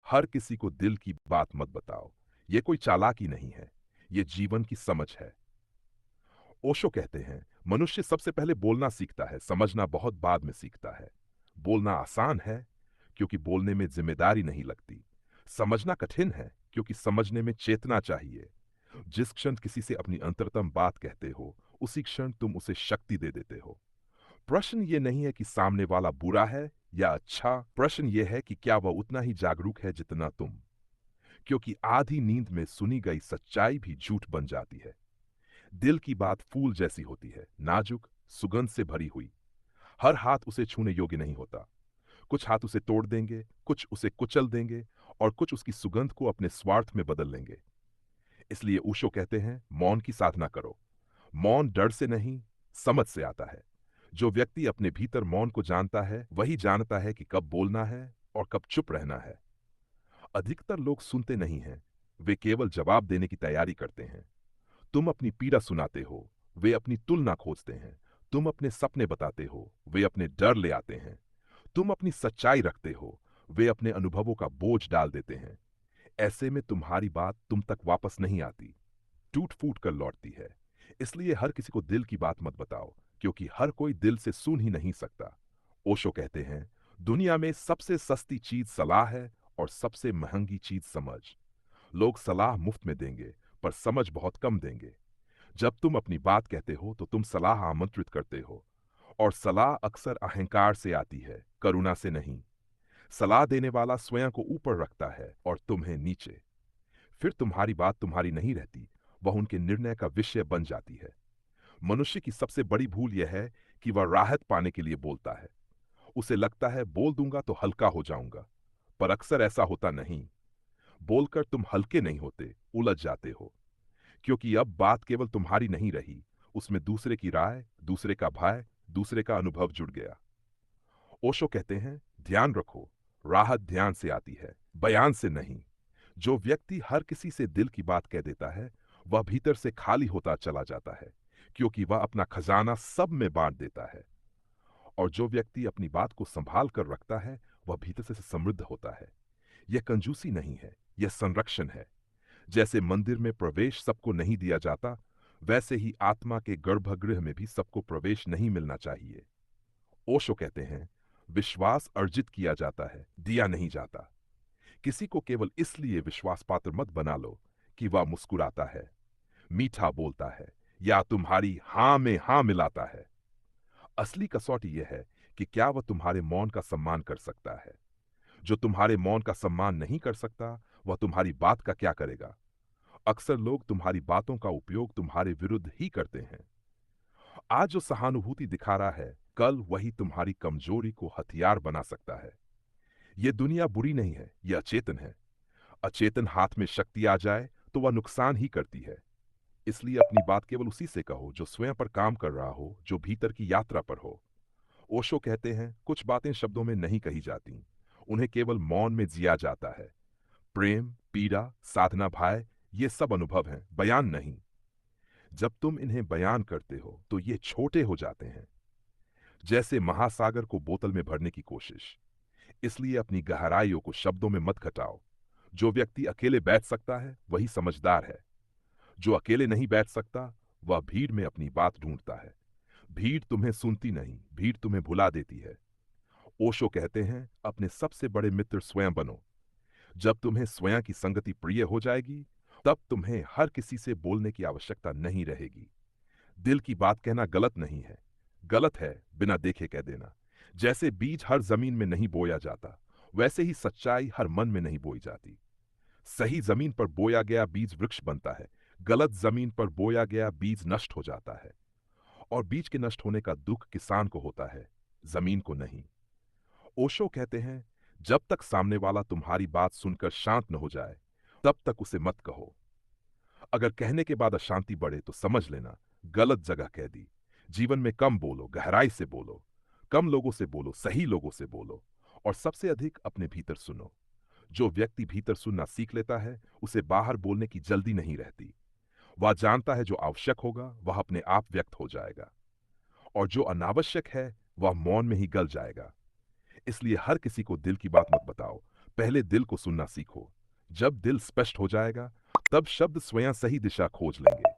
हर किसी को दिल की बात मत बताओ। ये कोई चालाकी नहीं है, ये जीवन की समझ है। ओशो कहते हैं, मनुष्य सबसे पहले बोलना सीखता है, समझना बहुत बाद में सीखता है। बोलना आसान है क्योंकि बोलने में जिम्मेदारी नहीं लगती। समझना कठिन है क्योंकि समझने में चेतना चाहिए। जिस क्षण किसी से अपनी अंतरतम बात कहते हो, उसी क्षण तुम उसे शक्ति दे देते हो। प्रश्न ये नहीं है कि सामने वाला बुरा है या अच्छा, प्रश्न ये है कि क्या वह उतना ही जागरूक है जितना तुम। क्योंकि आधी नींद में सुनी गई सच्चाई भी झूठ बन जाती है। दिल की बात फूल जैसी होती है, नाजुक, सुगंध से भरी हुई। हर हाथ उसे छूने योग्य नहीं होता। कुछ हाथ उसे तोड़ देंगे, कुछ उसे कुचल देंगे, और कुछ उसकी सुगंध को अपने स्वार्थ में बदल लेंगे। इसलिए ऊशो कहते हैं, मौन की साधना करो। मौन डर से नहीं, समझ से आता है। जो व्यक्ति अपने भीतर मौन को जानता है, वही जानता है कि कब बोलना है और कब चुप रहना है। अधिकतर लोग सुनते नहीं हैं, वे केवल जवाब देने की तैयारी करते हैं। तुम अपनी पीड़ा सुनाते हो, वे अपनी तुलना खोजते हैं। तुम अपने सपने बताते हो, वे अपने डर ले आते हैं। तुम अपनी सच्चाई रखते हो, वे अपने अनुभवों का बोझ डाल देते हैं। ऐसे में तुम्हारी बात तुम तक वापस नहीं आती, टूट फूट कर लौटती है। इसलिए हर किसी को दिल की बात मत बताओ, क्योंकि हर कोई दिल से सुन ही नहीं सकता। ओशो कहते हैं, दुनिया में सबसे सस्ती चीज सलाह है और सबसे महंगी चीज समझ। लोग सलाह मुफ्त में देंगे, पर समझ बहुत कम देंगे। जब तुम अपनी बात कहते हो तो तुम सलाह आमंत्रित करते हो, और सलाह अक्सर अहंकार से आती है, करुणा से नहीं। सलाह देने वाला स्वयं को ऊपर रखता है और तुम्हें नीचे। फिर तुम्हारी बात तुम्हारी नहीं रहती, वह उनके निर्णय का विषय बन जाती है। मनुष्य की सबसे बड़ी भूल यह है कि वह राहत पाने के लिए बोलता है। उसे लगता है बोल दूंगा तो हल्का हो जाऊंगा, पर अक्सर ऐसा होता नहीं। बोलकर तुम हल्के नहीं होते, उलझ जाते हो। क्योंकि अब बात केवल तुम्हारी नहीं रही, उसमें दूसरे की राय, दूसरे का भय, दूसरे का अनुभव जुड़ गया। ओशो कहते हैं, ध्यान रखो, राहत ध्यान से आती है, बयान से नहीं। जो व्यक्ति हर किसी से दिल की बात कह देता है, वह भीतर से खाली होता चला जाता है, क्योंकि वह अपना खजाना सब में बांट देता है। और जो व्यक्ति अपनी बात को संभाल कर रखता है, वह भीतर से समृद्ध होता है। यह कंजूसी नहीं है, यह संरक्षण है। जैसे मंदिर में प्रवेश सबको नहीं दिया जाता, वैसे ही आत्मा के गर्भगृह में भी सबको प्रवेश नहीं मिलना चाहिए। ओशो कहते हैं, विश्वास अर्जित किया जाता है, दिया नहीं जाता। किसी को केवल इसलिए विश्वास पात्र मत बना लो कि वह मुस्कुराता है, मीठा बोलता है, या तुम्हारी हां में हां मिलाता है। असली कसौटी यह है कि क्या वह तुम्हारे मौन का सम्मान कर सकता है। जो तुम्हारे मौन का सम्मान नहीं कर सकता, वह तुम्हारी बात का क्या करेगा। अक्सर लोग तुम्हारी बातों का उपयोग तुम्हारे विरुद्ध ही करते हैं। आज जो सहानुभूति दिखा रहा है, कल वही तुम्हारी कमजोरी को हथियार बना सकता है। यह दुनिया बुरी नहीं है, यह अचेतन है। अचेतन हाथ में शक्ति आ जाए तो वह नुकसान ही करती है। इसलिए अपनी बात केवल उसी से कहो जो स्वयं पर काम कर रहा हो, जो भीतर की यात्रा पर हो। ओशो कहते हैं, कुछ बातें शब्दों में नहीं कही जाती, उन्हें केवल मौन में जिया जाता है। प्रेम, पीड़ा, साधना, भय, ये सब अनुभव हैं, बयान नहीं। जब तुम इन्हें बयान करते हो तो ये छोटे हो जाते हैं, जैसे महासागर को बोतल में भरने की कोशिश। इसलिए अपनी गहराइयों को शब्दों में मत घटाओ। जो व्यक्ति अकेले बैठ सकता है, वही समझदार है। जो अकेले नहीं बैठ सकता, वह भीड़ में अपनी बात ढूंढता है। भीड़ तुम्हें सुनती नहीं, भीड़ तुम्हें भुला देती है। ओशो कहते हैं, अपने सबसे बड़े मित्र स्वयं बनो। जब तुम्हें स्वयं की संगति प्रिय हो जाएगी, तब तुम्हें हर किसी से बोलने की आवश्यकता नहीं रहेगी। दिल की बात कहना गलत नहीं है, गलत है बिना देखे कह देना। जैसे बीज हर जमीन में नहीं बोया जाता, वैसे ही सच्चाई हर मन में नहीं बोई जाती। सही जमीन पर बोया गया बीज वृक्ष बनता है, गलत जमीन पर बोया गया बीज नष्ट हो जाता है। और बीज के नष्ट होने का दुख किसान को होता है, जमीन को नहीं। ओशो कहते हैं, जब तक सामने वाला तुम्हारी बात सुनकर शांत न हो जाए, तब तक उसे मत कहो। अगर कहने के बाद अशांति बढ़े तो समझ लेना गलत जगह कह दी। जीवन में कम बोलो, गहराई से बोलो। कम लोगों से बोलो, सही लोगों से बोलो। और सबसे अधिक अपने भीतर सुनो। जो व्यक्ति भीतर सुनना सीख लेता है, उसे बाहर बोलने की जल्दी नहीं रहती। वह जानता है जो आवश्यक होगा वह अपने आप व्यक्त हो जाएगा, और जो अनावश्यक है वह मौन में ही गल जाएगा। इसलिए हर किसी को दिल की बात मत बताओ, पहले दिल को सुनना सीखो। जब दिल स्पष्ट हो जाएगा, तब शब्द स्वयं सही दिशा खोज लेंगे।